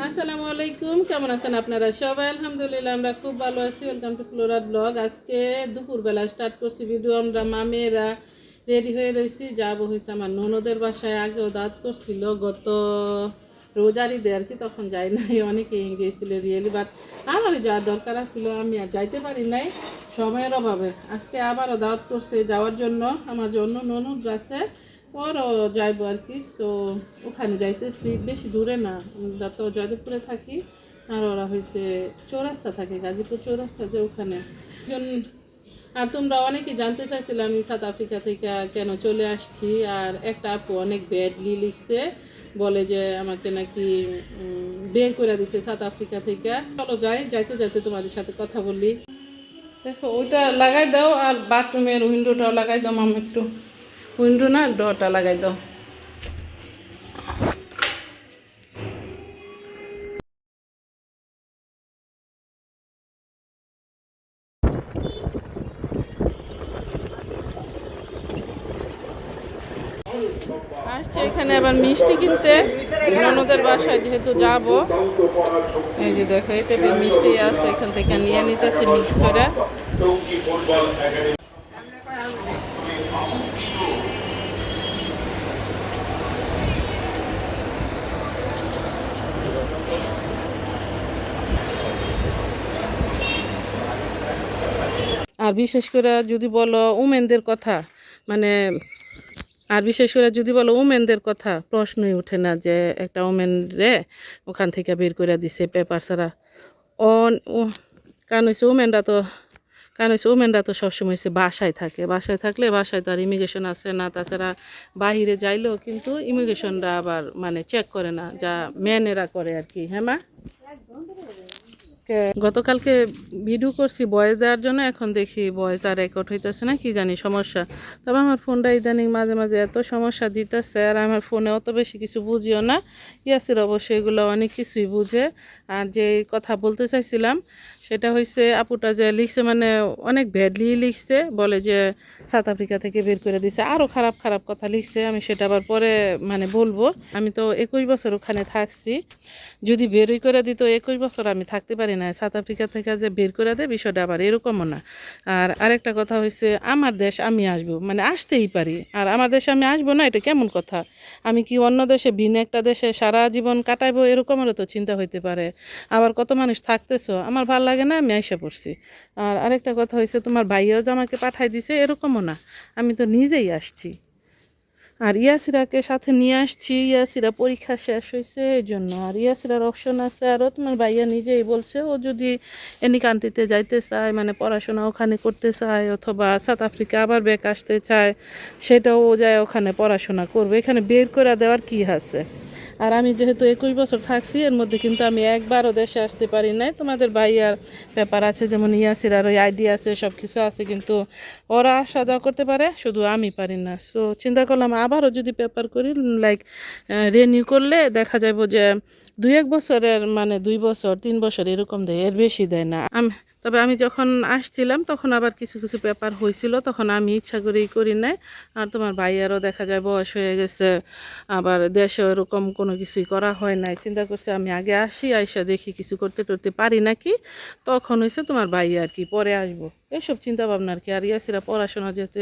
আসসালামু আলাইকুম, কেমন আছেন আপনারা সবাই? আলহামদুলিল্লাহ আমরা খুব ভালো আছি। Welcome to Flora blog. আজকে দুপুরবেলা স্টার্ট করছি ভিডিও। আমরা মামেরা রেডি হয়ে রয়েছি, যাবো হয়েছে আমার ননদের বাসায়। আগেও দাঁত করছিল গত রোজার ঈদে আর কি, তখন যাই নাই, অনেকে গিয়েছিল রিয়েলি, বাট আমারই যাওয়ার দরকার ছিল, আমি আর যাইতে পারি নাই সময়ের অভাবে। আজকে আবারও দাওয়াত করছে যাওয়ার জন্য, আমার জন্য ননদ আছে, ওরও যাইবো আর কি। সো ওখানে যাইতেছি, বেশি দূরে না, আমরা তো জয়দেবপুরে থাকি, আর ওরা হয়েছে চৌরাস্তা থাকে, গাজীপুর চৌরাস্তা, যে ওখানে। আর তোমরা অনেকেই জানতে চাইছিলে আমি সাউথ আফ্রিকা থেকে কেন চলে আসছি। আর একটা আপু অনেক ব্যাডলি লিখছে, বলে যে আমাকে নাকি বের করে দিছে সাউথ আফ্রিকা থেকে। চলো যাইতে যাইতে তোমাদের সাথে কথা বলি। দেখো ওইটা লাগাই দাও, আর বাথরুমের উইন্ডোটাও লাগাই দাও মাম, একটু উইন্ডো না ডোরটা লাগাই দাও। আসছে এখানে আবার মিষ্টি কিনতে, ননদের বাসায় যেহেতু যাব। এই যে দেখো এই টাইপের মিষ্টি আছে, এখান থেকে নিয়ে নিতেছি মিক্স করে। আর বিশেষ করে যদি বলো উমেনদের কথা, মানে আর বিশেষ করে যদি বলো উমেনদের কথা, প্রশ্নই ওঠে না যে একটা উমেন রে ওখান থেকে বের করে দিছে পেপার ছাড়া। কারণ হচ্ছে উমেনরা তো সবসময় বাসায় থাকে, বাসায় থাকলে বাসায় তো আর ইমিগ্রেশন আসে না। তাছাড়া বাহিরে যাইলেও কিন্তু ইমিগ্রেশনরা আবার মানে চেক করে না, যা মেনেরা করে আর কি। হ্যাঁ মা, গতকালকে ভিডিও করছি ভয়েস দেওয়ার জন্য, এখন দেখি ভয়েস আর রেকর্ড হইতেছে না, কি জানি সমস্যা। তবে আমার ফোনটা ইদানিং মাঝে মাঝে এত সমস্যা দিতেছে, আর আমার ফোনে অত বেশি কিছু বুঝিও না। ইয়াসির অবশ্যই এগুলো অনেক কিছুই বুঝে। আর যে কথা বলতে চাইছিলাম সেটা হয়েছে, আপুটা যে লিখছে মানে অনেক ব্যাডলি লিখছে, বলে যে সাউথ আফ্রিকা থেকে বের করে দিছে, আরও খারাপ খারাপ কথা লিখছে। আমি সেটা আবার পরে মানে বলবো। আমি তো 21 বছর ওখানে থাকছি, যদি বেরই করে দিত 21 বছর আমি থাকতে পারি না। সাউথ আফ্রিকা থেকে যে বের করে দেয় বিষয়টা আবার এরকমও না। আর আরেকটা কথা হয়েছে, আমার দেশ আমি আসবো, মানে আসতেই পারি, আর আমার দেশে আমি আসবো না, এটা কেমন কথা? আমি কি অন্য দেশে ভিন্ন একটা দেশে সারা জীবন কাটাইবো, এরকমেরও তো চিন্তা হইতে পারে। আবার কত মানুষ থাকতেছো, আমার ভাল লাগে না, আমি আইসা পড়ছি। আর আরেকটা কথা হয়েছে, তোমার ভাইয়াও যে আমাকে পাঠাই দিছে এরকমও না, আমি তো নিজেই আসছি। আর ইয়াসিরাকে সাথে নিয়ে আসছি, ইয়াসিরা পরীক্ষা শেষ হয়েছে এই জন্য। আর ইয়াসিরার অপশন আছে, আরও তোমার ভাইয়া নিজেই বলছে ও যদি এনি কান্ট্রিতে যাইতে চায়, মানে পড়াশোনা ওখানে করতে চায়, অথবা সাউথ আফ্রিকা আবার ব্যাক আসতে চায়, সেটাও ও যায় ওখানে পড়াশোনা করবে, এখানে বের করে দেওয়ার কী আছে। আর আমি যেহেতু 21 বছর থাকছি, এর মধ্যে কিন্তু আমি একবারও দেশে আসতে পারি নাই। তোমাদের ভাইয়ার ব্যাপার আছে, যেমন ইয়াসিরার ওই আইডি আছে, সব কিছু আছে, কিন্তু ওরা আসা যাওয়া করতে পারে, শুধু আমি পারি না। সো চিন্তা করলাম আবারও যদি পেপার করি, লাইক রিনিউ করলে দেখা যাবে যে 2-1 বছরের, মানে 2 বছর 3 বছর এরকম দেয়, এর বেশি দেয় না। তবে আমি যখন আসছিলাম তখন আবার কিছু কিছু পেপার হয়েছিল, তখন আমি ইচ্ছা করেই করি নাই। আর তোমার ভাইয়ারও দেখা যায় বয়স হয়ে গেছে, আবার দেশে এরকম কোনো কিছুই করা হয় নাই। চিন্তা করছে আমি আগে আসি, আইসা দেখি কিছু করতে টরতে পারি নাকি, তখন হয়েছে তোমার ভাইয়া আর কি পরে আসবো, এইসব চিন্তা ভাবনা আর কি। আর ইয়াসিরা পড়াশোনা যেহেতু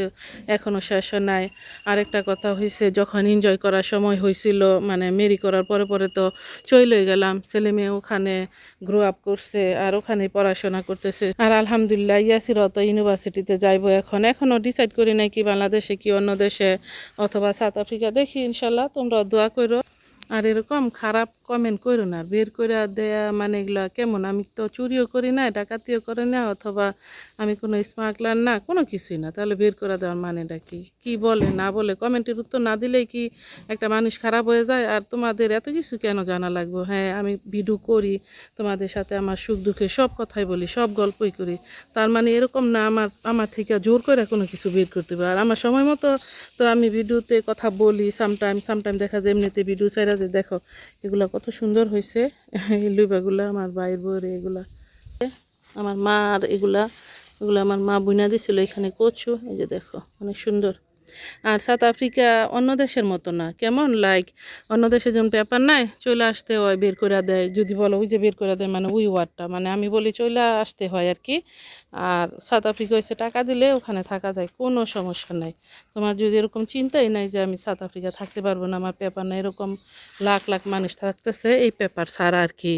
এখনও শেষ হয় নাই। আরেকটা কথা হয়েছে, যখন এনজয় করার সময় হয়েছিল, মানে মেরি করার পরে পরে তো চলে গেলাম, ছেলে মেয়ে ওখানে গ্রো আপ করছে আর ওখানে পড়াশোনা করতেছে। আর আলহামদুলিল্লাহ ইয়াসিরা তো ইউনিভার্সিটিতে যাইবো, এখনও ডিসাইড করি নাই কি বাংলাদেশে কি অন্য দেশে অথবা সাউথ আফ্রিকা, দেখি ইনশাল্লাহ। তোমরা দোয়া করো। আর এরকম খারাপ কমেন্ট করো না, বের করে দেয়া মানে এগুলো কেমন? আমি তো চুরিও করি না, ডাকাতিও করে না, অথবা আমি কোনো স্মাগলার না, কোনো কিছুই না, তাহলে বের করে দেওয়ার মানেটা কি? কি বলে না বলে কমেন্টের উত্তর না দিলেই কি একটা মানুষ খারাপ হয়ে যায়? আর তোমাদের এত কিছু কেন জানা লাগবে? হ্যাঁ, আমি ভিডিও করি, তোমাদের সাথে আমার সুখ দুঃখে সব কথাই বলি, সব গল্পই করি, তার মানে এরকম না আমার থেকে জোর করে কোনো কিছু বের করতে পারে। আর আমার সময় মতো তো আমি ভিডিওতে কথা বলি, সামটাইম দেখা যায় এমনিতে ভিডিও ছাড়া যে দেখো এগুলো কত সুন্দর হয়েছে, এই লুইবাগুলো আমার বাইর বরে, এগুলা আমার মা, আর এগুলা আমার মা বুনা দিছিল, এখানে কচু, এই যে দেখো অনেক সুন্দর। আর সাউথ আফ্রিকা অন্য দেশের মতো না, কেমন লাইক অন্য দেশে যেমন পেপার নাই চলে আসতে হয় বের করে দেয়, যদি বলো ওই যে বের করে দেয় মানে ওই ওয়ার্ডটা, মানে আমি বলি চলে আসতে হয় আর কি। আর সাউথ আফ্রিকা হয়েছে টাকা দিলে ওখানে থাকা যায়, কোনো সমস্যা নাই। তোমার যদি এরকম চিন্তাই নাই যে আমি সাউথ আফ্রিকা থাকতে পারবো না, আমার পেপার না, এরকম লাখ লাখ মানুষ থাকতেছে এই পেপার ছাড়া আর কি।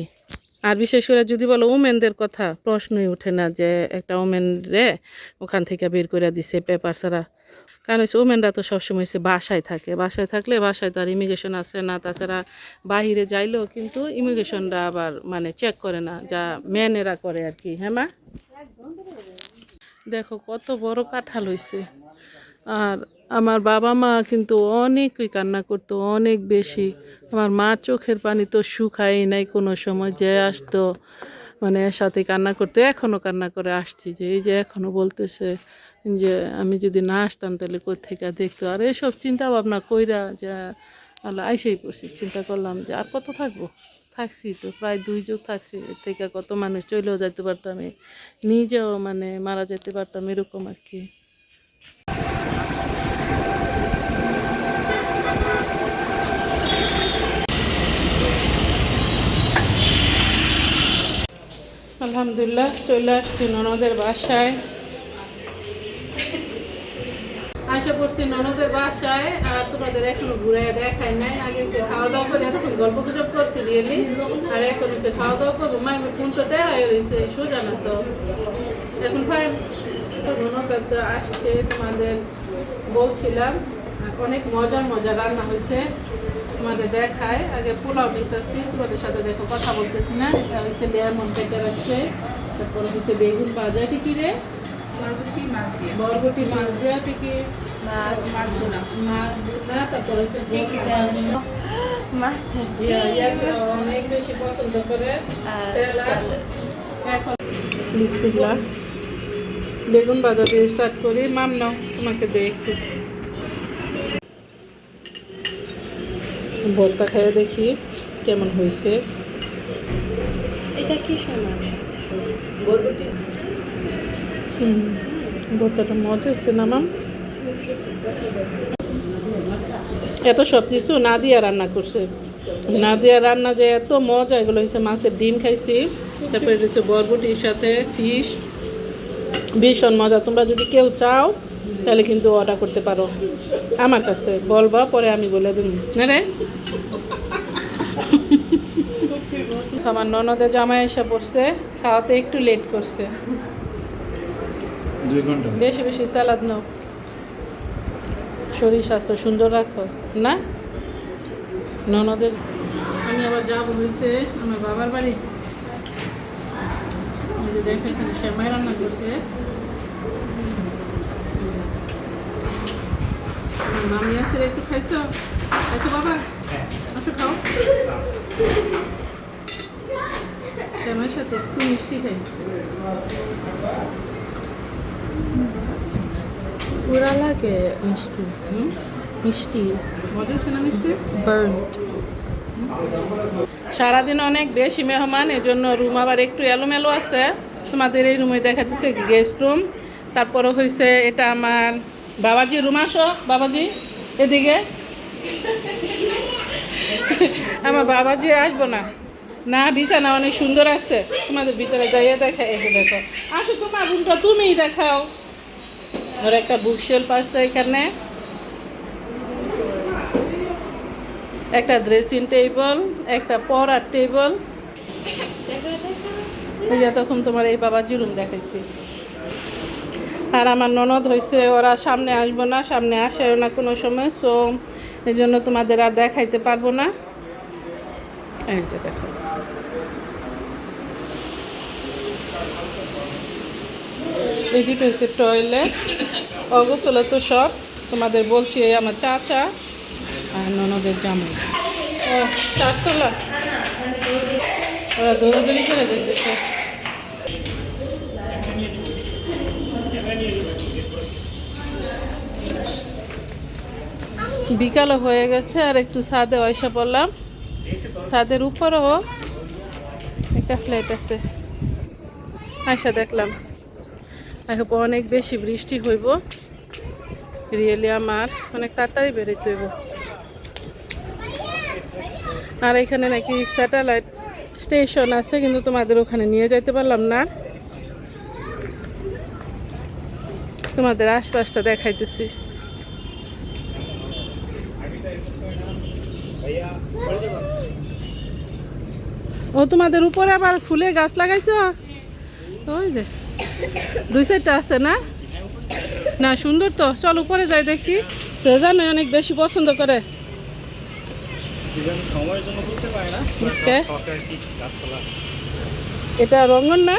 আর বিশেষ করে যদি বলো উমেনদের কথা, প্রশ্নই ওঠে না যে একটা উমেন রে ওখান থেকে বের করে দিছে পেপার ছাড়া। কারণ হচ্ছে উমেনরা তো সবসময় হচ্ছে বাসায় থাকে, বাসায় থাকলে বাসায় তো আর ইমিগ্রেশন আসে না, তাছাড়া বাহিরে যাইলেও কিন্তু ইমিগ্রেশনরা আবার মানে চেক করে না, যা মেনেরা করে আর কি। হ্যাঁ মা, দেখো কত বড় কাঁঠাল হয়েছে। আর আমার বাবা মা কিন্তু অনেকই কান্না করতো, অনেক বেশি। আমার মার চোখের পানি তো শুকাই নাই কোনো সময়, যে আসতো মানে এর সাথে কান্না করতে, এখনও কান্না করে আসছি, যে এই যে এখনও বলতেছে যে আমি যদি না আসতাম তাহলে কোত্থেকে দেখতো। আর এসব চিন্তা ভাবনা কইরা যে আল্লাহ আইসেই পড়ছি, চিন্তা করলাম যে আর কত থাকবো, থাকছি তো প্রায় 2 যুগ থাকছি, এর থেকে কত মানুষ চলেও যেতে পারতাম, নিজেও মানে মারা যেতে পারতাম, এরকম আর কি। আলহামদুলিল্লাহ চলে আসছি ননদের বাসায়, আশা করছি ননদের বাসায়। আর তোমাদের এখনো ঘুরে দেখাই নাই, আগে হচ্ছে খাওয়া দাওয়া করে এতক্ষণ গল্প গুজব করছি রিয়েলি, আর এখন হচ্ছে খাওয়া দাওয়া করবো। মায়ের ফোন তো দেওয়া হয়েছে সোজা না তো, এখন ফাইন ননদ তো আসছে, তোমাদের বলছিলাম অনেক মজার মজার রান্না হয়েছে, তোমাদের দেখায়। আগে পোলাও নিতেছি, তোমাদের সাথে দেখো কথা বলতেছি না। এটা হচ্ছে লেমন কেটে রাখছে, তারপর হচ্ছে বেগুন ভাজা, কি রে বরবটি মাছ দেওয়া, কি মাছ বোনা, তারপর হচ্ছে অনেক বেশি পছন্দ করে এখন। বিসমিল্লাহ, বেগুন ভাজা দিয়ে স্টার্ট করি। মাম নাও তোমাকে দে একটু ভর্তা খেয়ে দেখি কেমন হয়েছে। এটা কি সামান? বরবটি। ভর্তাটা মজা হচ্ছে না মাম? এত সব কিছু নাদিয়া রান্না করছে, নাদিয়া রান্না যে এত মজা। এগুলো হচ্ছে মাছের ডিম খাইছি, তারপরে হচ্ছে বরবটির সাথে ফিশ, ভীষণ মজা। তোমরা যদি কেউ চাও তাহলে কিন্তু অর্ডার করতে পারো, আমার কাছে বলবা, পরে আমি বলে দেব না রে। আমার ননদের জামাই এসে পড়ছে, খাওয়াতে একটু লেট করছে। 2 ঘন্টা বেশি বেশি স্যালাদ নাও, শরীর স্বাস্থ্য সুন্দর রাখো না। ননদের আমি আবার যাবো হয়েছে আমার বাবার বাড়ি। এই যে দেখো এখানে সেমাই রান্না করছে, মামি আছে, একটু খাইছো? খাইছো বাবা? আসো খাও। সেমাইয়ের সাথে একটু মিষ্টি খাই। পুরা লাগে মিষ্টি। মিষ্টি মজা হচ্ছে না মিষ্টি? বার্নড। সারাদিন অনেক বেশি মেহমান, এই জন্য রুম আবার একটু এলোমেলো আছে। তোমাদের এই রুমে দেখাচ্ছে গেস্ট রুম, তারপরে হয়েছে এটা আমার বাবাজি রুম। আসো বাবাজি এদিকে। আমার বাবাজি আসবো না, না বিছানা অনেক সুন্দর আছে, তোমাদের ভিতরে যাইয়ে দেখা। এই যে দেখো, আসো তোমার রুমটা তুমিই দেখাও। ওর একটা বুক শেলফ আছে এখানে, একটা ড্রেসিং টেবিল, একটা পড়ার টেবিল। এই যে তখন তোমার এই বাবাজি রুম দেখাইছি। আর আমার ননদ হয়েছে ওরা সামনে আসবো না, সামনে আসেও না কোনো সময়, সো এই জন্য তোমাদের আর দেখাইতে পারবো না। এই যে দেখো, এই দুটো হচ্ছে টয়লেট, অগোছলা তো সব। তোমাদের বলছি এই আমার চাচা আর ননদের জামাই। ও 4 তলা, ওরা দৌড়াদৌড়ি করে যেতেছে। বিকালও হয়ে গেছে, আর একটু ছাদে এসে পড়লাম। ছাদের উপরেও একটা ফ্ল্যাট আছে, আয়সা দেখলাম। এখন অনেক বেশি বৃষ্টি হইব, রিয়েলি আমার অনেক তাড়াতাড়ি বেরোতে হইব। আর এখানে নাকি স্যাটেলাইট স্টেশন আছে, কিন্তু তোমাদের ওখানে নিয়ে যাইতে পারলাম না। তোমাদের আশপাশটা দেখাইতেছি। ও তোমাদের উপরে আবার ফুলের গাছ লাগাইছো? ওই যে 2-4টা আছে না? না সুন্দর তো, চল উপরে যাই দেখি। সে জানে অনেক বেশি পছন্দ করে। Okay. এটা রঙন না?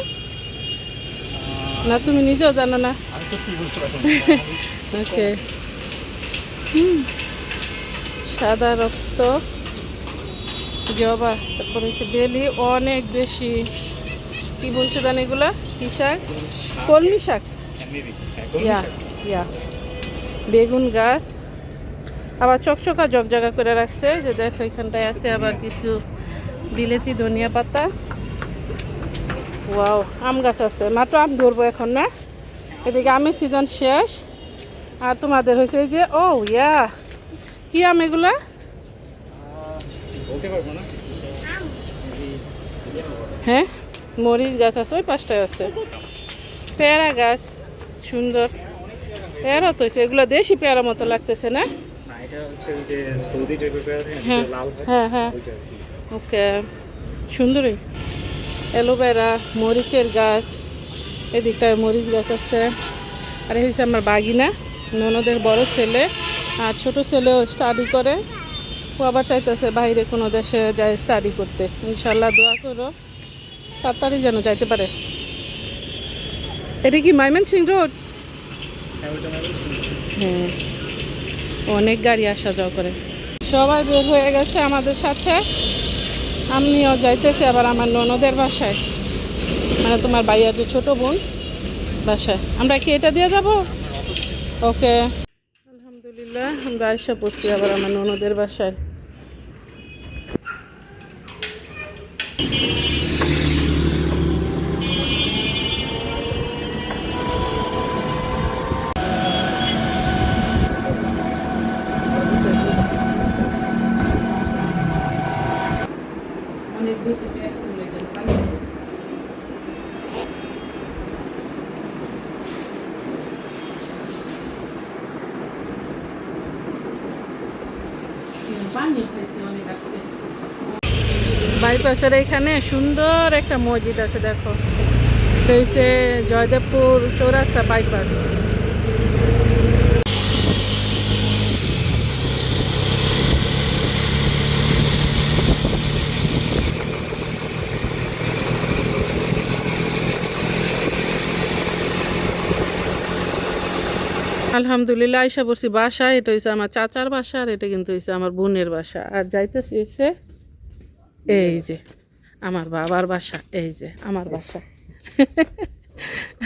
না তুমি নিজেও জানো না? ওকে। সাদা রক্ত জবা, তারপর হচ্ছে বেলি, অনেক বেশি। কি বলছে জানি এগুলা? কি শাক? কলমি শাক। ইয়া ইয়া বেগুন গাছ, আবার চকচকা জগজগা করে রাখছে। যে দেখো এখানটায় আছে আবার কিছু বিলেতি ধনিয়া পাতা। ওয়াও, আম গাছ আছে, মাত্র আম ধরবো এখন না। এদিকে আমের সিজন শেষ। আর তোমাদের হয়েছে এই যে, ও ইয়া, কি আম এগুলা? হ্যাঁ, মরিচ গাছ আছে, ওই পাশটায় আছে। পেয়ারা গাছ সুন্দর, পেয়ারা তো হয়েছে, এগুলো দেশি পেয়ারা মতো লাগতেছে না? হ্যাঁ হ্যাঁ, ওকে, সুন্দরই। অ্যালোভেরা, মরিচের গাছ, এদিকটায় মরিচ গাছ আছে। আর এই হচ্ছে আমার বাগিনা, ননদের বড় ছেলে। আর ছোট ছেলেও স্টাডি করে, ও আবার চাইতেছে বাইরে কোনো দেশে যায় স্টাডি করতে। ইনশাল্লাহ দোয়া করো তাড়াতাড়ি যেন যাইতে পারে। এটা কি ময়মনসিংহ রোড? হ্যাঁ, অনেক গাড়ি আসা যাওয়া করে। সবাই বের হয়ে গেছে আমাদের সাথে, আমিও যাইতেছি আবার আমার ননদের বাসায়, মানে তোমার ভাইয়ার যে ছোট বোন বাসায়। আমরা কি এটা দিয়ে যাব? ওকে, আলহামদুলিল্লাহ আমরা আয়সা পড়ছি আবার আমার ননদের বাসায়। অনেক বেশি ব্যাগ খুলে গেল, পানি দিয়েছে। পানি খাইছে অনেক আজকে। বাইপাসের এখানে সুন্দর একটা মসজিদ আছে, দেখো। এটা হচ্ছে জয়দেবপুর চৌরাস্তা বাইপাস। আলহামদুলিল্লাহ আইসা পড়ছি বাসা। এটা হচ্ছে আমার চাচার বাসা, আর এটা কিন্তু হচ্ছে আমার বোনের বাসা। আর যাইতেছি হচ্ছে এই যে আমার বাবার বাসা, এই যে আমার বাসা।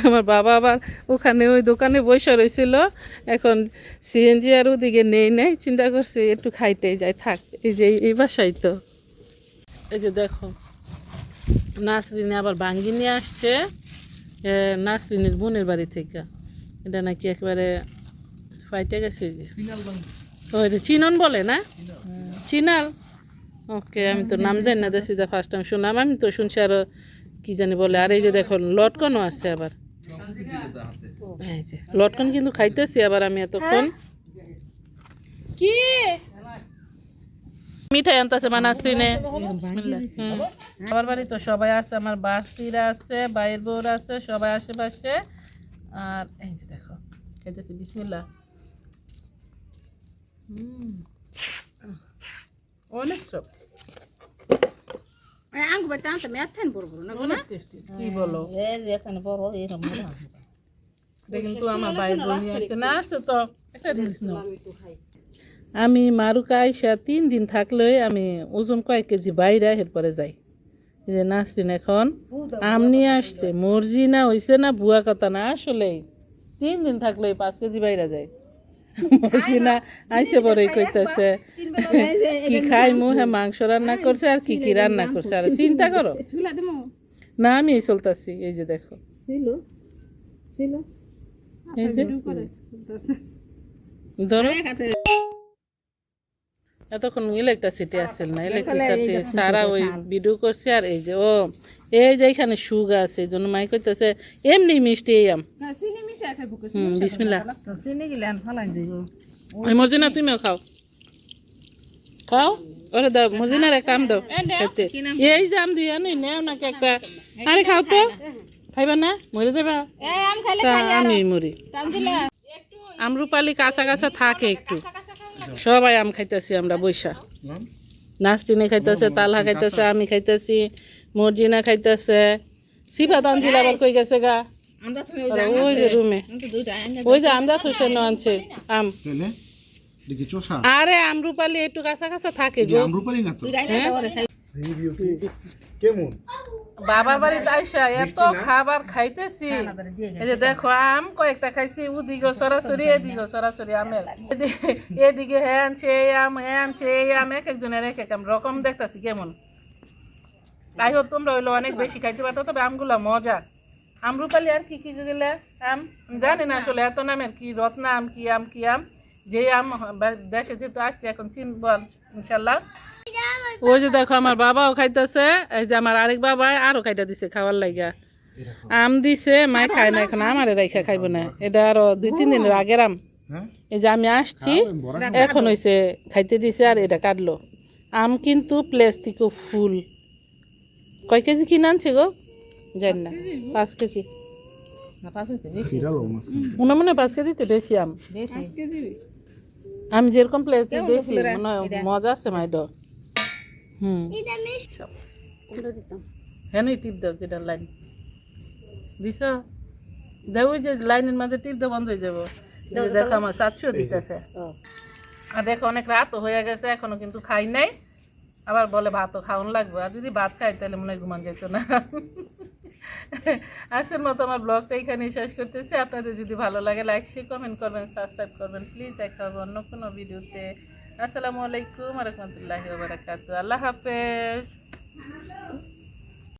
আমার বাবা আবার ওখানে ওই দোকানে বসে রয়েছিল, এখন সিএনজি আর ওদিকে নেই, চিন্তা করছি একটু খাইতেই যাই, থাক। এই যে এই বাসাই তো। এই যে দেখো নাসরিনে আবার ভাঙ্গি নিয়ে আসছে নাসরিনের বোনের বাড়ি থেকে। এটা নাকি একেবারে ফাইটে গেছে। যে ও এটা চিনন বলে না? চিনাল। ওকে, আমি তো নাম জানি না, দেশি যা ফার্স্ট টাইম শুনলাম। আমি তো শুনছি আরো কি জানি বলে। আর এই যে দেখো লটকনও আছে আবার, এই যে লটকন কিন্তু খাইতেছি আবার আমি এতক্ষণ। কি মিঠাই আনতেছে মানাসরিনে। আমার বাড়ি তো সবাই আছে, আমার বাস্তিরা আছে, বাইরের বউরা আছে, সবাই আশেপাশে। আর এই যে দেখো খাইতেছি, বিসমিল্লাহ। অনেক সব অনেক টেস্টি। কি বলো? এটা কিন্তু আমার বাইর বোন নিয়ে আসছে না, আসছে তো একটা রিলস নাও। আমি মারুকা আইসা 3 দিন থাকলে আমি ওজন কয়েক কেজি বাইরে এরপরে যাই। এই যে নাসরিন এখন আম নিয়ে আসছে, মর্জি না হইছে না বুয়া কথা না, আসলেই 3 দিন থাকলে 5 কেজি বাইরে যায়। মর্জি না আইসে পরে কইতেছে কি খাই মুহে মাংস রান্না করছে আর কি কি রান্না করছে। আর চিন্তা করো না, আমি এই চলতেছি। এই যে দেখো, এই যে ধরো এতক্ষণ ইলেকট্রিসিটি আসছিল না, ইলেকট্রিসিটি সারা ওই ভিডিও করছে। আর এই যে এই যে এখানে সুগা আছে, এই জন্য মাই করতেছে এমনি মিষ্টি এই আম। বিসমিল্লাহ। মজিনা তুমিও খাও, খাও। ওরে দাও মজিনার একটা আম দাও খাইতে। এই যে আম দিয়ে আনি নেও নাকি একটা, আরে খাও তো, খাইবা না মরে যাবা। তা আমি মরি। আমরুপালি কাঁচা কাঁচা থাকে একটু, সবাই আম খাইতেছি আমরা বৈশা। নাস্টিনে খাইতেছে, তালহা খাইতেছে, আমি খাইতেছি, মর্জিনা খাইতেছে, সিফাত আনছিল আবার কই গেছে গা। ওই যে রুমে ওই যে আমজাদ হোসেন আনছে আম। আরে আমরুপালি একটু কাঁচা কাঁচা থাকে গো। কেমন বাবার বাড়িতে আইসা এত খাবার খাইতেছি। এই যে দেখো আম কয়েকটা খাইছি, ওদিকে সরাসরি এদিকে সরাসরি আমের, এদিকে হে আনছে এই আম, হে আনছে এই আম, এক একজনের এক এক আম রকম দেখতেছি কেমন। তাই হোক তোমরা হইলো অনেক বেশি খাইতে পারতো, তবে আমগুলা মজা। আমরুপালি আর কি কি গেলে আম জানি না আসলে, এত নামের কি রত্না আম, কি আম কি আম, যে আম দেশে যেহেতু আসছে এখন চিনব ইনশাল্লাহ। ওই যে দেখো আমার বাবাও খাইতেছে, এই যে আমার আরেক বাবা আরো খাইটা দিছে খাওয়ার লাগা। আম দিছে, মাই খায় না এখন, আমারে রাইখা খাইব না, এটা আরো 2-3 দিনের আগের আম। এই যে আমি আসছি এখন হইছে খাইতে দিছে, আর এটা কাটলো আম কিন্তু প্লাস্টিকও ফুল। কয় কেজি কিনে আনছে গো জানি না, 5 কেজি মনে মনে 5 কেজিতে বেশি আম। আমি যেরকম প্লেসে দিয়েছি মনে হয় মজা আছে মাইড। হ্যাঁ টিপ দাও, যেটা লাইন দিছ দেখ, ওই যে লাইনের মাঝে টিপ দাও বন্ধ হয়ে যাবো। দেখো আমার 700 দিতেছে। আর দেখো অনেক রাতও হয়ে গেছে, এখনো কিন্তু খাই নাই, আবার বলে ভাতও খাওয়ান লাগবে। আর যদি ভাত খাই তাহলে মনে হয় ঘুমান যেত না। আজকের মতো আমার ব্লগটা এখানে শেষ করতেছি। আপনাদের যদি ভালো লাগে লাইক শেয়ার কমেন্ট করবেন, সাবস্ক্রাইব করবেন প্লিজ। দেখা হবে অন্য কোনো ভিডিওতে। আসসালামু আলাইকুম ওয়া রাহমাতুল্লাহি ওয়া বারাকাতুহু। আল্লাহ হাফেজ।